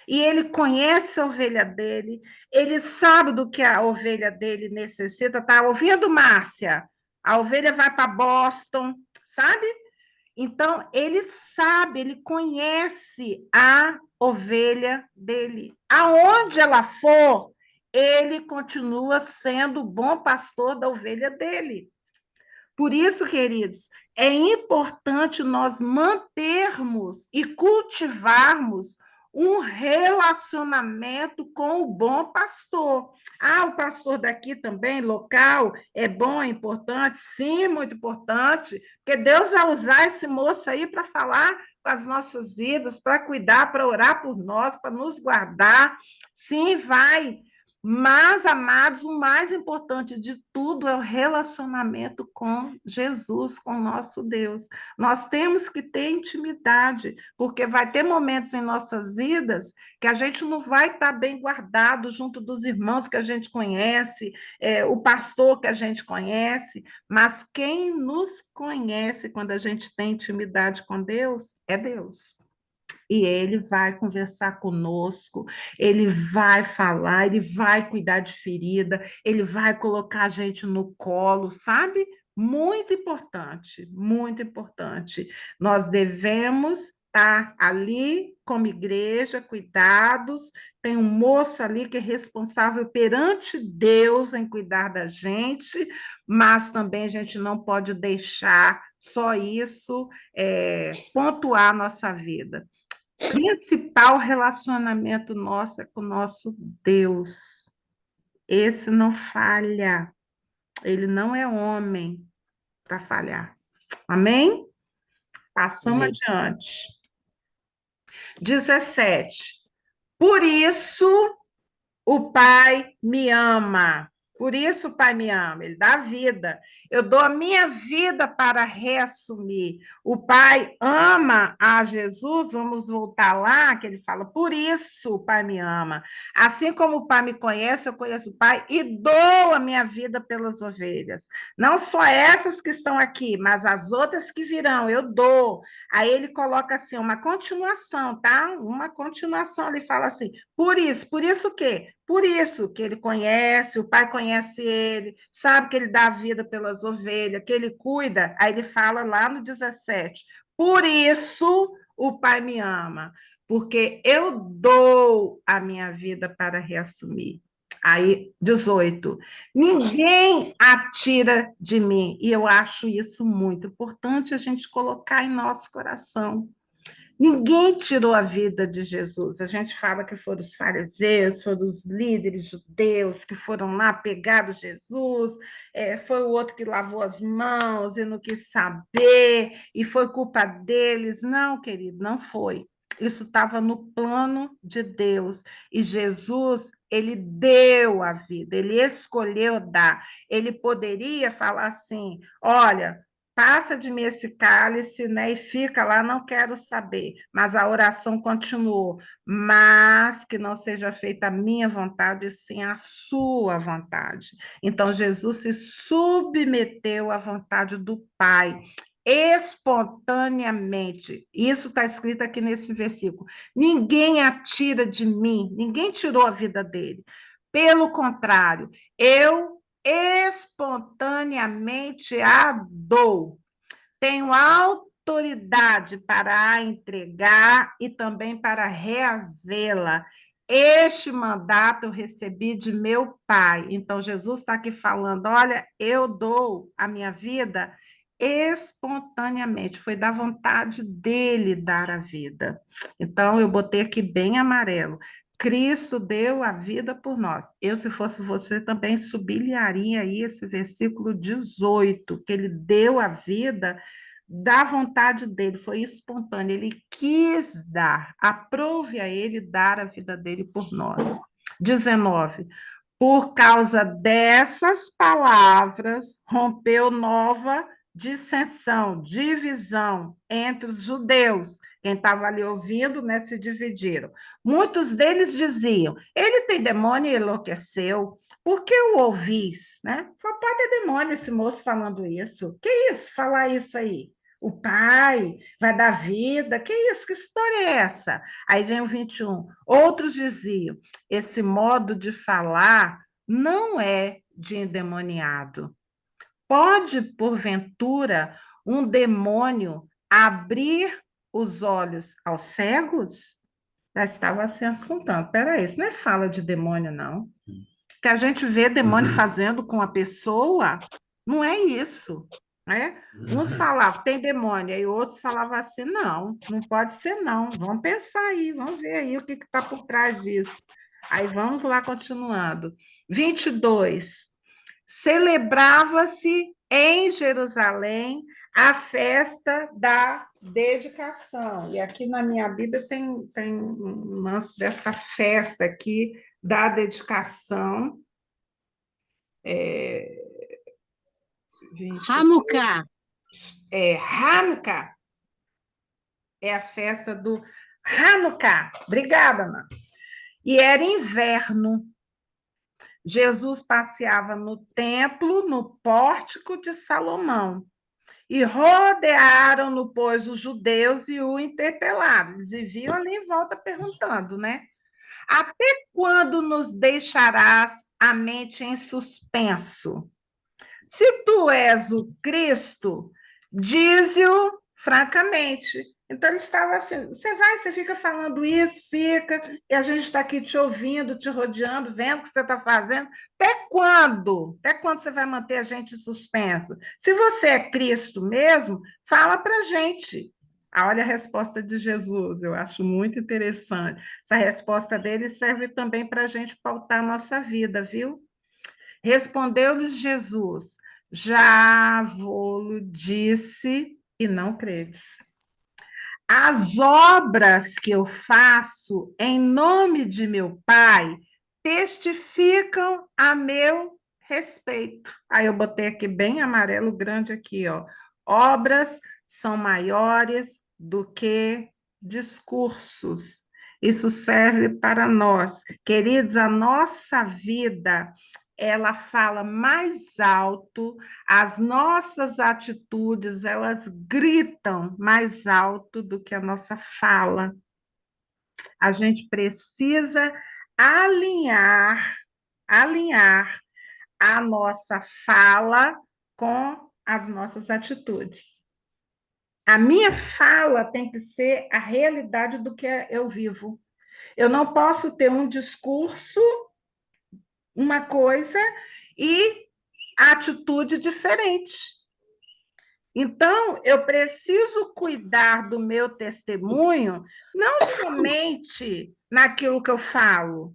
E ele conhece a ovelha dele, ele sabe do que a ovelha dele necessita. Tá ouvindo, Márcia? A ovelha vai para Boston, sabe? Então, ele sabe, ele conhece a ovelha dele. Aonde ela for, ele continua sendo o bom pastor da ovelha dele. Por isso, queridos, é importante nós mantermos e cultivarmos um relacionamento com o bom pastor. Ah, o pastor daqui também, local, é bom, é importante? Sim, muito importante, porque Deus vai usar esse moço aí para falar com as nossas vidas, para cuidar, para orar por nós, para nos guardar. Sim, vai. Mas, amados, o mais importante de tudo é o relacionamento com Jesus, com nosso Deus. Nós temos que ter intimidade, porque vai ter momentos em nossas vidas que a gente não vai estar bem guardado junto dos irmãos que a gente conhece, o pastor que a gente conhece, mas quem nos conhece quando a gente tem intimidade com Deus é Deus. E ele vai conversar conosco, ele vai falar, ele vai cuidar de ferida, ele vai colocar a gente no colo, sabe? Muito importante, muito importante. Nós devemos estar ali como igreja, cuidados. Tem um moço ali que é responsável perante Deus em cuidar da gente, mas também a gente não pode deixar só isso pontuar a nossa vida. Principal relacionamento nosso é com o nosso Deus. Esse não falha. Ele não é homem para falhar. Amém? Passamos Amém. adiante. 17. Por isso o Pai me ama. Por isso o Pai me ama, Ele dá vida. Eu dou a minha vida para reassumir. O Pai ama a Jesus, vamos voltar lá, que ele fala, por isso o Pai me ama. Assim como o Pai me conhece, eu conheço o Pai e dou a minha vida pelas ovelhas. Não só essas que estão aqui, mas as outras que virão, eu dou. Aí ele coloca assim, uma continuação, tá? Uma continuação, ele fala assim, por isso o quê? Por isso que ele conhece, o pai conhece ele, sabe que ele dá a vida pelas ovelhas, que ele cuida. Aí ele fala lá no 17: por isso o pai me ama, porque eu dou a minha vida para reassumir. Aí, 18. Ninguém a tira de mim. E eu acho isso muito importante a gente colocar em nosso coração. Ninguém tirou a vida de Jesus. A gente fala que foram os fariseus, foram os líderes judeus que foram lá, pegaram Jesus, foi o outro que lavou as mãos e não quis saber, e foi culpa deles. Não, querido, não foi. Isso estava no plano de Deus. E Jesus, ele deu a vida, ele escolheu dar. Ele poderia falar assim: olha, passa de mim esse cálice, né? E fica lá, não quero saber. Mas a oração continuou. Mas que não seja feita a minha vontade, sim a sua vontade. Então, Jesus se submeteu à vontade do Pai, espontaneamente. Isso está escrito aqui nesse versículo. Ninguém a tira de mim, ninguém tirou a vida dele. Pelo contrário, eu espontaneamente a dou. Tenho autoridade para a entregar e também para reavê-la. Este mandato eu recebi de meu Pai. Então, Jesus está aqui falando: olha, eu dou a minha vida espontaneamente, foi da vontade dele dar a vida. Então, eu botei aqui bem amarelo. Cristo deu a vida por nós. Eu, se fosse você, também sublinharia aí esse versículo 18, que ele deu a vida da vontade dele, foi espontâneo, ele quis dar, aprove a ele dar a vida dele por nós. 19. Por causa dessas palavras, rompeu nova dissensão, divisão entre os judeus. Quem estava ali ouvindo, né, se dividiram. Muitos deles diziam: ele tem demônio e enlouqueceu. Por que o ouvis? Né? Só pode ter demônio esse moço falando isso. Que isso? Falar isso aí? O pai vai dar vida? Que isso? Que história é essa? Aí vem o 21. Outros diziam: esse modo de falar não é de endemoniado. Pode, porventura, um demônio abrir os olhos aos cegos? Já estava se assuntando. Peraí, isso não é fala de demônio, não. Que a gente vê demônio fazendo com a pessoa, não é isso. Né? Uns falavam, tem demônio, aí outros falavam assim, não, não pode ser não, vamos pensar aí, vamos ver aí o que está por trás disso. Aí vamos lá continuando. 22. Celebrava-se em Jerusalém a festa da dedicação. E aqui na minha Bíblia tem um lance dessa festa aqui da dedicação. Hanukkah. Hanukkah é a festa do Hanukkah. Obrigada, Ana. E era inverno. Jesus passeava no templo, no pórtico de Salomão. E rodearam-no, pois, os judeus e o interpelaram. Eles viviam ali em volta perguntando, né? Até quando nos deixarás a mente em suspenso? Se tu és o Cristo, dize-o francamente. Então ele estava assim, você fica falando isso, fica, e a gente está aqui te ouvindo, te rodeando, vendo o que você está fazendo. Até quando? Até quando você vai manter a gente em suspenso? Se você é Cristo mesmo, fala para a gente. Olha a resposta de Jesus, eu acho muito interessante. Essa resposta dele serve também para a gente pautar a nossa vida, viu? Respondeu-lhes Jesus: já vou-lo disse e não credes. As obras que eu faço em nome de meu Pai testificam a meu respeito. Aí eu botei aqui bem amarelo grande aqui, ó. Obras são maiores do que discursos. Isso serve para nós. Queridos, a nossa vida ela fala mais alto, as nossas atitudes, elas gritam mais alto do que a nossa fala. A gente precisa alinhar a nossa fala com as nossas atitudes. A minha fala tem que ser a realidade do que eu vivo. Eu não posso ter um discurso, uma coisa, e atitude diferente. Então, eu preciso cuidar do meu testemunho, não somente naquilo que eu falo,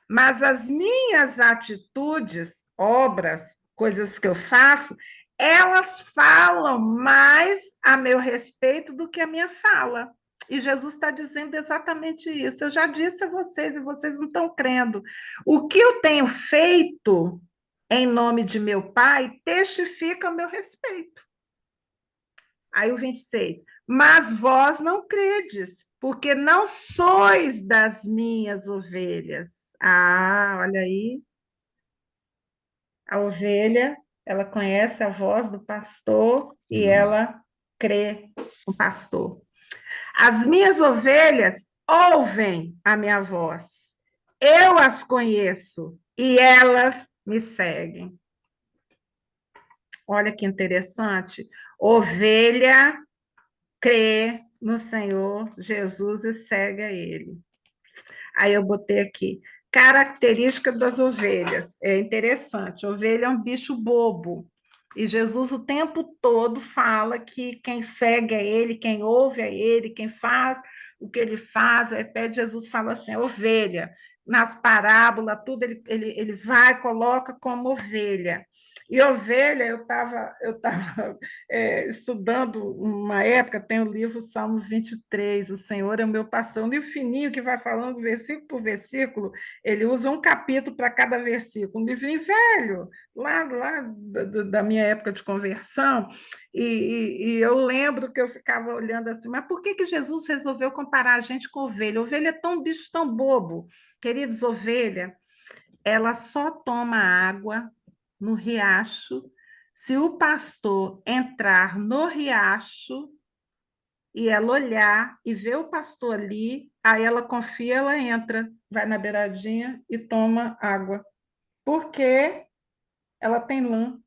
mas as minhas atitudes, obras, coisas que eu faço, elas falam mais a meu respeito do que a minha fala. E Jesus está dizendo exatamente isso. Eu já disse a vocês e vocês não estão crendo. O que eu tenho feito em nome de meu Pai testifica a meu respeito. Aí o 26. Mas vós não credes, porque não sois das minhas ovelhas. Ah, olha aí. A ovelha, ela conhece a voz do pastor e ela crê no pastor. As minhas ovelhas ouvem a minha voz. Eu as conheço e elas me seguem. Olha que interessante. Ovelha crê no Senhor Jesus e segue a Ele. Aí eu botei aqui, característica das ovelhas. É interessante, ovelha é um bicho bobo. E Jesus o tempo todo fala que quem segue a Ele, quem ouve a Ele, quem faz o que Ele faz, até Jesus fala assim, ovelha. Nas parábolas, tudo ele vai, coloca como ovelha. E ovelha, eu tava estudando uma época, tem o livro Salmo 23, o Senhor é o meu pastor, um livro fininho que vai falando versículo por versículo, ele usa um capítulo para cada versículo, um livrinho velho, lá da minha época de conversão, e eu lembro que eu ficava olhando assim, mas por que Jesus resolveu comparar a gente com ovelha? Ovelha é tão bicho, tão bobo. Queridos, ovelha, ela só toma água no riacho se o pastor entrar no riacho e ela olhar e ver o pastor ali, aí ela confia, ela entra, vai na beiradinha e toma água. Porque ela tem lã.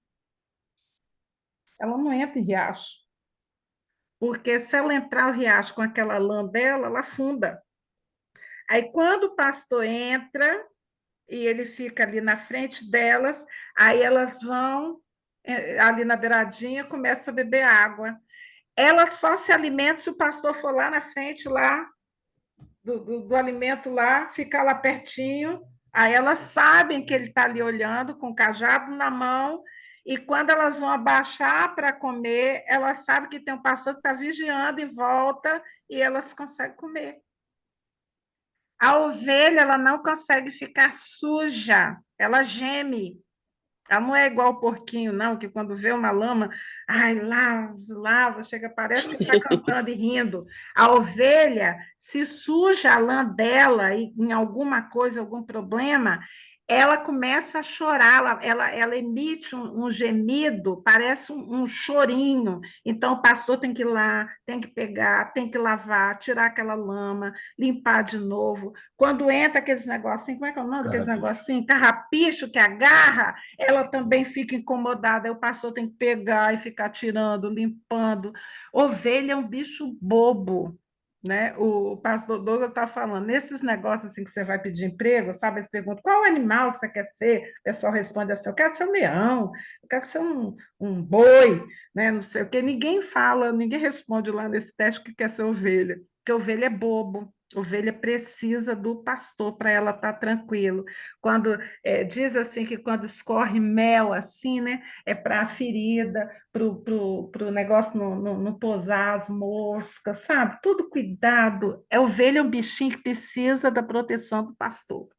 Ela não entra em riacho. Porque se ela entrar no riacho com aquela lã dela, ela afunda. Aí quando o pastor entra, e ele fica ali na frente delas, aí elas vão ali na beiradinha, começam a beber água. Elas só se alimentam se o pastor for lá na frente, lá do alimento lá, ficar lá pertinho, aí elas sabem que ele está ali olhando, com o cajado na mão, e quando elas vão abaixar para comer, elas sabem que tem um pastor que está vigiando em volta, e elas conseguem comer. A ovelha, ela não consegue ficar suja, ela geme. Ela não é igual o porquinho, não, que quando vê uma lama, ai, lava, lava, chega, parece que está cantando e rindo. A ovelha, se suja a lã dela e em alguma coisa, algum problema, ela começa a chorar, ela emite um gemido, parece um chorinho. Então, o pastor tem que ir lá, tem que pegar, tem que lavar, tirar aquela lama, limpar de novo. Quando entra aqueles negocinhos, como é que é o nome daqueles negocinhos? Carrapicho que agarra, ela também fica incomodada, aí o pastor tem que pegar e ficar tirando, limpando. Ovelha é um bicho bobo, né? O pastor Douglas está falando, nesses negócios assim que você vai pedir emprego, sabe? Eles perguntam, qual animal que você quer ser? O pessoal responde assim, eu quero ser um leão, eu quero ser um boi, né? Não sei o quê. Ninguém fala, ninguém responde lá nesse teste que quer ser ovelha, porque ovelha é bobo. Ovelha precisa do pastor para ela estar tranquilo. Quando diz assim que quando escorre mel assim, né, é para a ferida, para o negócio não posar as moscas, sabe? Tudo cuidado. A ovelha é um bichinho que precisa da proteção do pastor,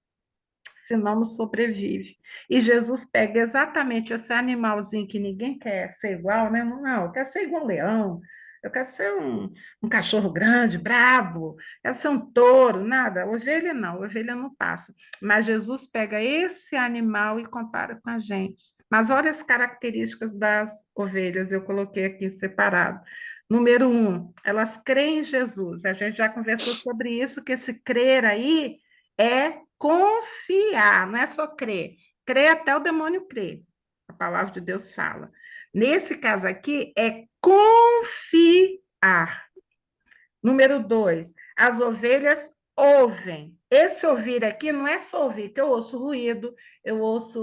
senão não sobrevive. E Jesus pega exatamente esse animalzinho que ninguém quer ser igual, né? Não, eu quero ser igual um leão, eu quero ser um cachorro grande, brabo, quero ser um touro, nada. Ovelha não, ovelha não passa. Mas Jesus pega esse animal e compara com a gente. Mas olha as características das ovelhas, eu coloquei aqui separado. Número 1, elas creem em Jesus. A gente já conversou sobre isso, que esse crer aí é confiar, não é só crer. Crer até o demônio crer. A palavra de Deus fala. Nesse caso aqui, é confiar. Número 2, as ovelhas ouvem. Esse ouvir aqui não é só ouvir, que eu ouço ruído, eu ouço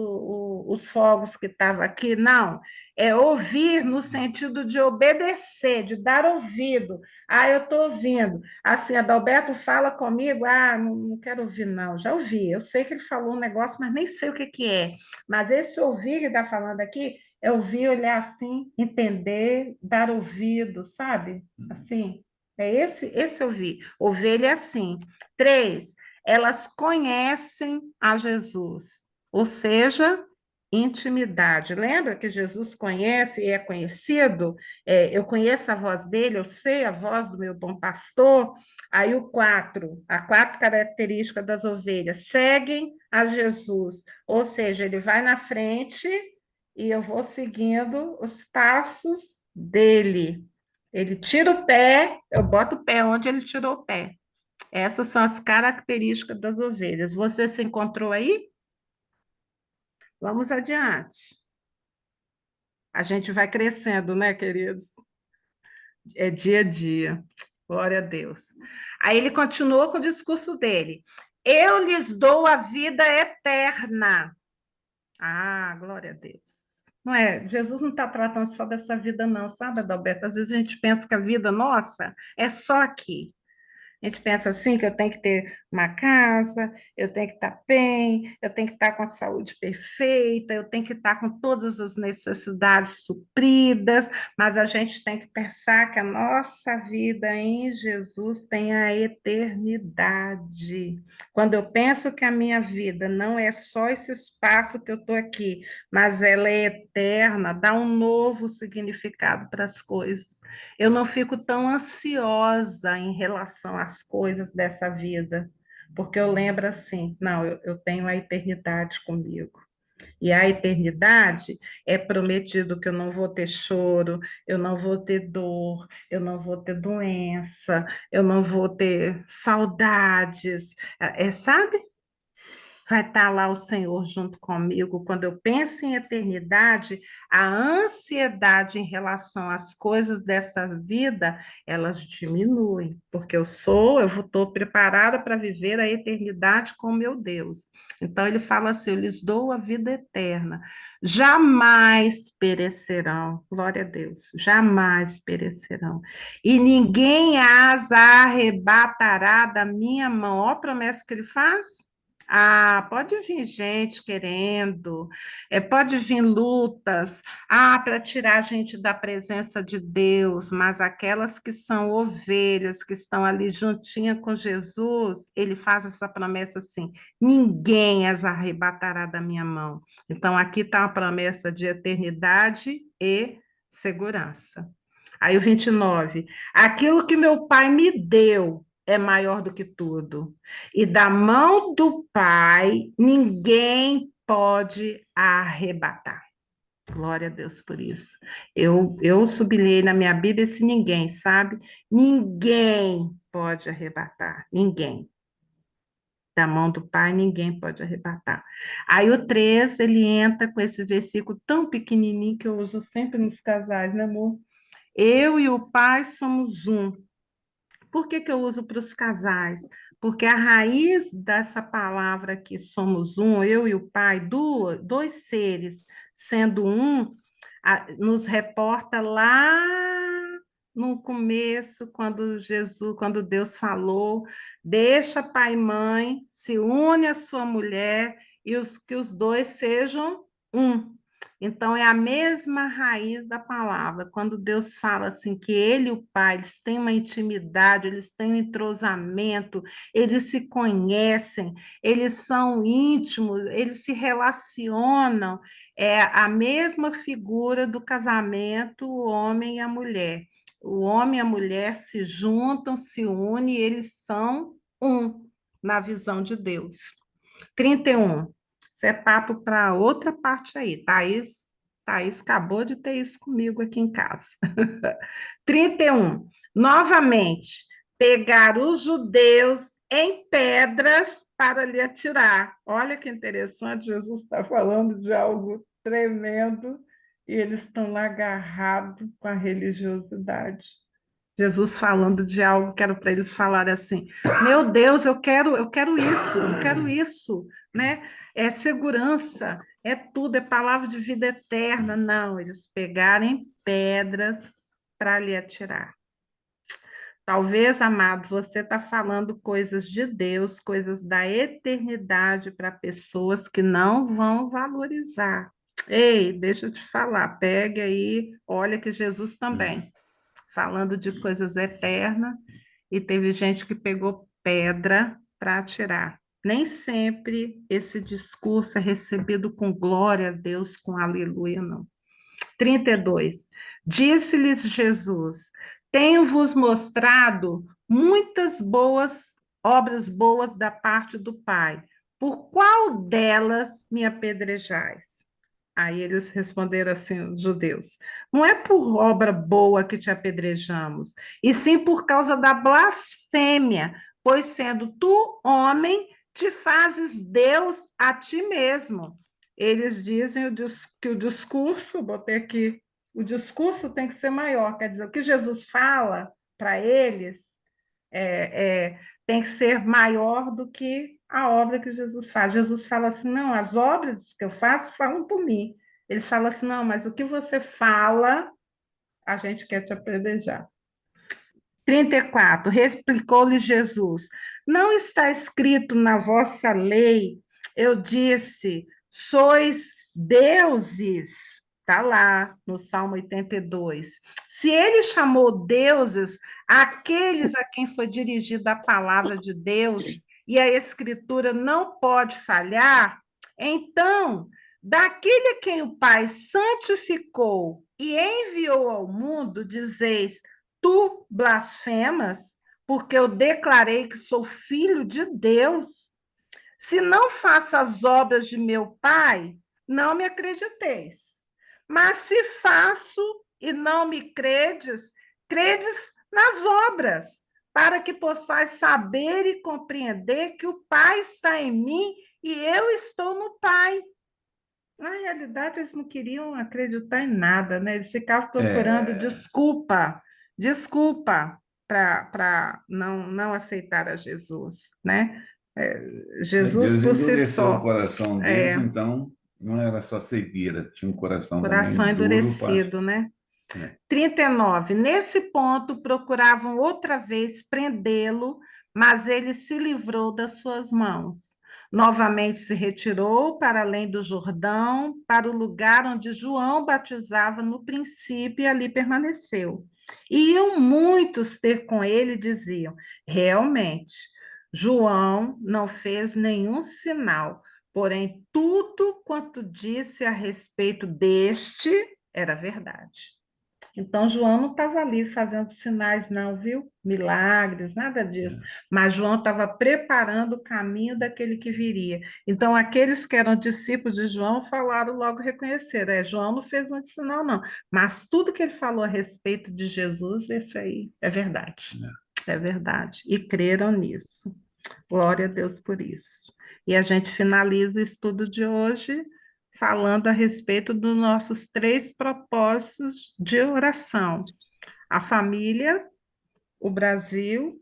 os fogos que estavam aqui, não. É ouvir no sentido de obedecer, de dar ouvido. Ah, eu estou ouvindo. Assim, Adalberto fala comigo, não quero ouvir, não. Já ouvi, eu sei que ele falou um negócio, mas nem sei o que é. Mas esse ouvir que está falando aqui é ouvir, olhar assim, entender, dar ouvido, sabe? Assim. É esse ouvir. Ovelha é assim. 3, elas conhecem a Jesus. Ou seja, intimidade. Lembra que Jesus conhece e é conhecido? Eu conheço a voz dele, eu sei a voz do meu bom pastor. Aí o 4, a 4 características das ovelhas, seguem a Jesus, ou seja, ele vai na frente e eu vou seguindo os passos dele. Ele tira o pé, eu boto o pé onde ele tirou o pé. Essas são as características das ovelhas. Você se encontrou aí? Vamos adiante. A gente vai crescendo, né, queridos? É dia a dia. Glória a Deus. Aí ele continuou com o discurso dele. Eu lhes dou a vida eterna. Ah, glória a Deus. Não é? Jesus não está tratando só dessa vida, não, sabe, Adalberto? Às vezes a gente pensa que a vida nossa é só aqui. A gente pensa assim que eu tenho que ter uma casa, eu tenho que estar bem, eu tenho que estar com a saúde perfeita, eu tenho que estar com todas as necessidades supridas, mas a gente tem que pensar que a nossa vida em Jesus tem a eternidade. Quando eu penso que a minha vida não é só esse espaço que eu estou aqui, mas ela é eterna, dá um novo significado para as coisas. Eu não fico tão ansiosa em relação às coisas dessa vida, porque eu lembro assim, não, eu tenho a eternidade comigo. E a eternidade é prometido que eu não vou ter choro, eu não vou ter dor, eu não vou ter doença, eu não vou ter saudades, sabe? Vai estar lá o Senhor junto comigo. Quando eu penso em eternidade, a ansiedade em relação às coisas dessa vida, elas diminuem, porque eu estou preparada para viver a eternidade com meu Deus. Então ele fala assim: eu lhes dou a vida eterna, jamais perecerão. Glória a Deus, jamais perecerão. E ninguém as arrebatará da minha mão. Olha a promessa que ele faz. Ah, pode vir gente querendo, pode vir lutas, para tirar a gente da presença de Deus, mas aquelas que são ovelhas, que estão ali juntinha com Jesus, ele faz essa promessa assim: ninguém as arrebatará da minha mão. Então, aqui está uma promessa de eternidade e segurança. Aí o 29, aquilo que meu pai me deu é maior do que tudo. E da mão do Pai, ninguém pode arrebatar. Glória a Deus por isso. Eu sublinhei na minha Bíblia esse ninguém, sabe? Ninguém pode arrebatar. Ninguém. Da mão do Pai, ninguém pode arrebatar. Aí o 3, ele entra com esse versículo tão pequenininho que eu uso sempre nos casais, né, amor? Eu e o Pai somos um. Por que que eu uso para os casais? Porque a raiz dessa palavra aqui, somos um, eu e o Pai, dois seres, sendo um, nos reporta lá no começo, quando Deus falou, deixa pai e mãe, se une à sua mulher e que os dois sejam um. Então, é a mesma raiz da palavra. Quando Deus fala assim que Ele e o Pai, eles têm uma intimidade, eles têm um entrosamento, eles se conhecem, eles são íntimos, eles se relacionam. É a mesma figura do casamento, o homem e a mulher. O homem e a mulher se juntam, se unem, e eles são um na visão de Deus. 31. Isso é papo para outra parte aí. Thaís acabou de ter isso comigo aqui em casa. 31. Novamente, pegar os judeus em pedras para lhe atirar. Olha que interessante, Jesus está falando de algo tremendo e eles estão lá agarrados com a religiosidade. Jesus falando de algo que era para eles falarem assim: meu Deus, eu quero isso, né? É segurança, é tudo, é palavra de vida eterna. Não, eles pegarem pedras para lhe atirar. Talvez, amado, você está falando coisas de Deus, coisas da eternidade para pessoas que não vão valorizar. Ei, deixa eu te falar, pegue aí, olha que Jesus também falando de coisas eternas, e teve gente que pegou pedra para atirar. nem sempre esse discurso é recebido com glória a Deus, com aleluia, não. 32. Disse-lhes Jesus: Tenho-vos mostrado muitas obras boas da parte do Pai. Por qual delas me apedrejais? Aí eles responderam assim, os judeus: Não é por obra boa que te apedrejamos, e sim por causa da blasfêmia, pois sendo tu homem, te fazes Deus a ti mesmo. Eles dizem que o discurso, botei aqui, o discurso tem que ser maior, quer dizer, o que Jesus fala para eles tem que ser maior do que a obra que Jesus faz. Jesus fala assim, não, as obras que eu faço falam por mim. Eles falam assim, não, mas o que você fala, a gente quer te apedrejar. 34, replicou-lhe Jesus, não está escrito na vossa lei, eu disse, sois deuses, está lá no Salmo 82. Se ele chamou deuses aqueles a quem foi dirigida a palavra de Deus, e a Escritura não pode falhar, então, daquele a quem o Pai santificou e enviou ao mundo, dizeis, tu blasfemas, porque eu declarei que sou filho de Deus. Se não faço as obras de meu Pai, não me acrediteis. Mas se faço e não me credes nas obras, para que possais saber e compreender que o Pai está em mim e eu estou no Pai. Na realidade, eles não queriam acreditar em nada, né? Eles ficavam procurando desculpa para não aceitar a Jesus, né? Jesus Deus por si endureceu o só, coração deles, então não era só cegueira, tinha um coração coração também duro. endurecido, né? É. 39. Nesse ponto, procuravam outra vez prendê-lo, mas ele se livrou das suas mãos. Novamente se retirou para além do Jordão, para o lugar onde João batizava no princípio, e ali permaneceu. E iam muitos ter com ele e diziam: realmente, João não fez nenhum sinal, porém tudo quanto disse a respeito deste era verdade. Então, João não estava ali fazendo sinais, não, viu? Milagres, nada disso. Mas João estava preparando o caminho daquele que viria. Então, aqueles que eram discípulos de João falaram logo, reconheceram. João não fez um sinal, não. Mas tudo que ele falou a respeito de Jesus, esse aí é verdade. É verdade. E creram nisso. Glória a Deus por isso. E a gente finaliza o estudo de hoje falando a respeito dos nossos 3 propósitos de oração: a família, o Brasil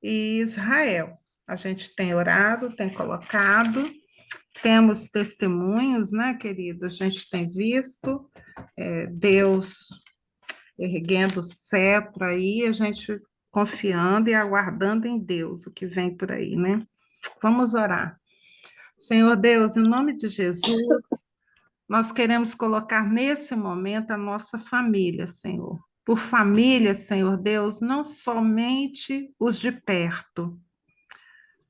e Israel. A gente tem orado, tem colocado, temos testemunhos, né, querido? A gente tem visto Deus erguendo o cetro aí, a gente confiando e aguardando em Deus o que vem por aí, né? Vamos orar. Senhor Deus, em nome de Jesus, nós queremos colocar nesse momento a nossa família, Senhor. Por família, Senhor Deus, não somente os de perto,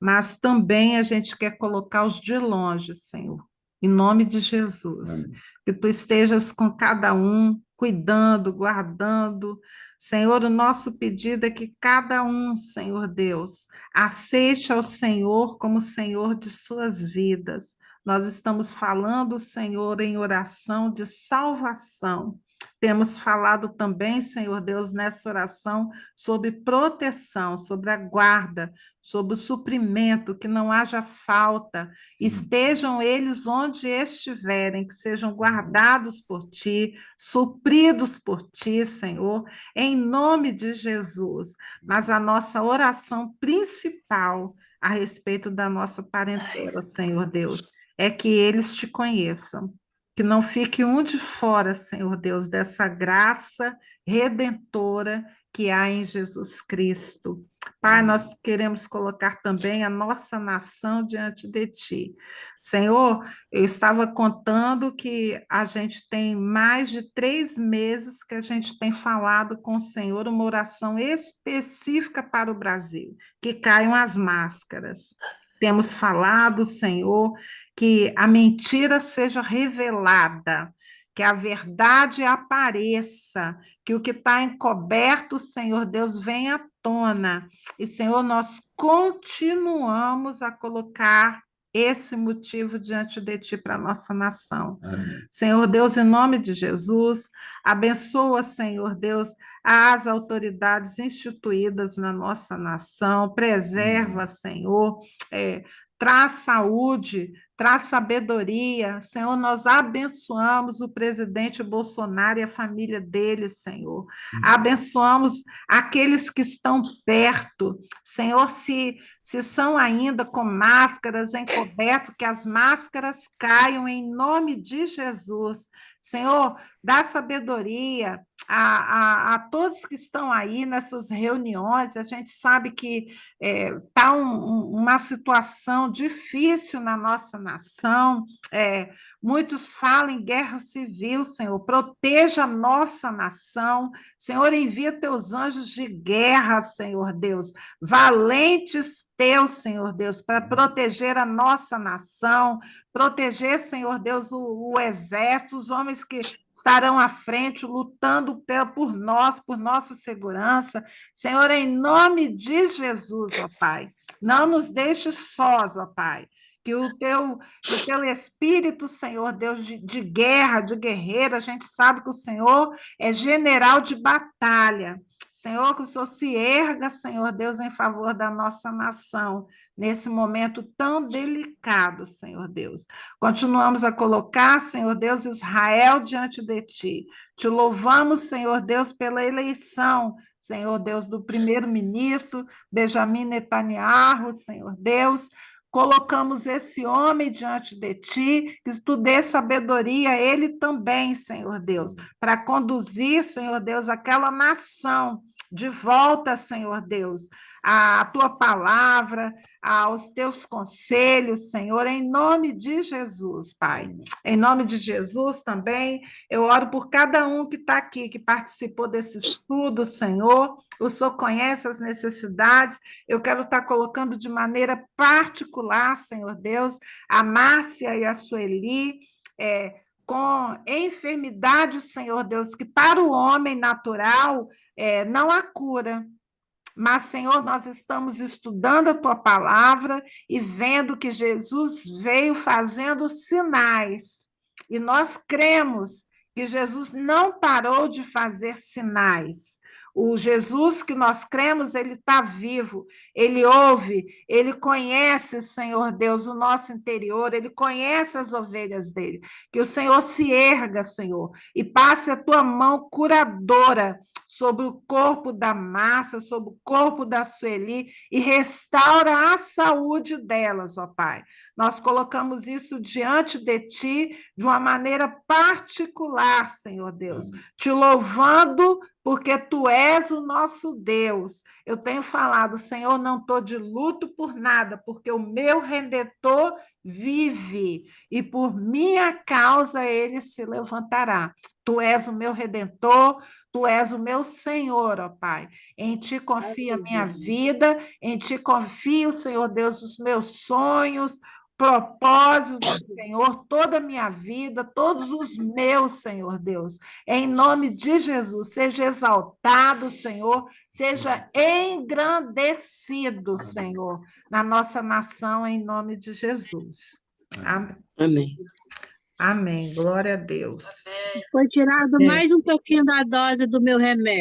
mas também a gente quer colocar os de longe, Senhor. Em nome de Jesus. Amém. Que tu estejas com cada um, cuidando, guardando. Senhor, o nosso pedido é que cada um, Senhor Deus, aceite ao Senhor como Senhor de suas vidas. Nós estamos falando, Senhor, em oração de salvação. Temos falado também, Senhor Deus, nessa oração sobre proteção, sobre a guarda, sobre o suprimento, que não haja falta, estejam eles onde estiverem, que sejam guardados por ti, supridos por ti, Senhor, em nome de Jesus. Mas a nossa oração principal a respeito da nossa parentela, Senhor Deus, é que eles te conheçam, que não fique um de fora, Senhor Deus, dessa graça redentora que há em Jesus Cristo. Pai, nós queremos colocar também a nossa nação diante de Ti. Senhor, eu estava contando que a gente tem mais de 3 meses que a gente tem falado com o Senhor uma oração específica para o Brasil, que caiam as máscaras. temos falado, Senhor, que a mentira seja revelada, que a verdade apareça, que o que está encoberto, Senhor Deus, venha à tona. E, Senhor, nós continuamos a colocar esse motivo diante de Ti para a nossa nação. Amém. Senhor Deus, em nome de Jesus, abençoa, Senhor Deus, as autoridades instituídas na nossa nação, preserva, Senhor, traz saúde, traz sabedoria. Senhor, nós abençoamos o presidente Bolsonaro e a família dele, Senhor. Abençoamos aqueles que estão perto. Senhor, se são ainda com máscaras encoberto, que as máscaras caiam em nome de Jesus. Senhor, dá sabedoria a todos que estão aí nessas reuniões. A gente sabe que está uma situação difícil na nossa nação. Muitos falam em guerra civil, Senhor. Proteja a nossa nação. Senhor, envia teus anjos de guerra, Senhor Deus. Valentes teus, Senhor Deus, para proteger a nossa nação, proteger, Senhor Deus, o exército, os homens que estarão à frente, lutando por nós, por nossa segurança. Senhor, em nome de Jesus, ó Pai, não nos deixe sós, ó Pai, que o teu Espírito, Senhor Deus, de guerra, de guerreiro, a gente sabe que o Senhor é general de batalha. Senhor, que o Senhor se erga, Senhor Deus, em favor da nossa nação, nesse momento tão delicado, Senhor Deus. Continuamos a colocar, Senhor Deus, Israel diante de Ti. Te louvamos, Senhor Deus, pela eleição, Senhor Deus, do primeiro-ministro, Benjamin Netanyahu, Senhor Deus. Colocamos esse homem diante de Ti, que Tu dê sabedoria a ele também, Senhor Deus, para conduzir, Senhor Deus, aquela nação de volta, Senhor Deus, à Tua palavra, aos Teus conselhos, Senhor, em nome de Jesus, Pai. Em nome de Jesus também, eu oro por cada um que está aqui, que participou desse estudo, Senhor. O Senhor conhece as necessidades. Eu quero estar colocando de maneira particular, Senhor Deus, a Márcia e a Sueli, com enfermidade, Senhor Deus, que para o homem natural não há cura. Mas, Senhor, nós estamos estudando a Tua palavra e vendo que Jesus veio fazendo sinais. E nós cremos que Jesus não parou de fazer sinais. O Jesus que nós cremos, ele está vivo, ele ouve, ele conhece, Senhor Deus, o nosso interior, ele conhece as ovelhas dele. Que o Senhor se erga, Senhor, e passe a tua mão curadora sobre o corpo da Márcia, sobre o corpo da Sueli, e restaura a saúde delas, ó Pai. Nós colocamos isso diante de Ti de uma maneira particular, Senhor Deus, te louvando porque Tu és o nosso Deus. Eu tenho falado, Senhor, não estou de luto por nada, porque o meu Redentor vive, e por minha causa ele se levantará. Tu és o meu Redentor, Tu és o meu Senhor, ó Pai. Em Ti confio a minha vida, em Ti confio, Senhor Deus, os meus sonhos, propósito, Senhor, toda a minha vida, todos os meus, Senhor Deus, em nome de Jesus, seja exaltado, Senhor, seja engrandecido, Senhor, na nossa nação, em nome de Jesus. Amém. Amém. Amém. Glória a Deus. Foi tirado mais um pouquinho da dose do meu remédio.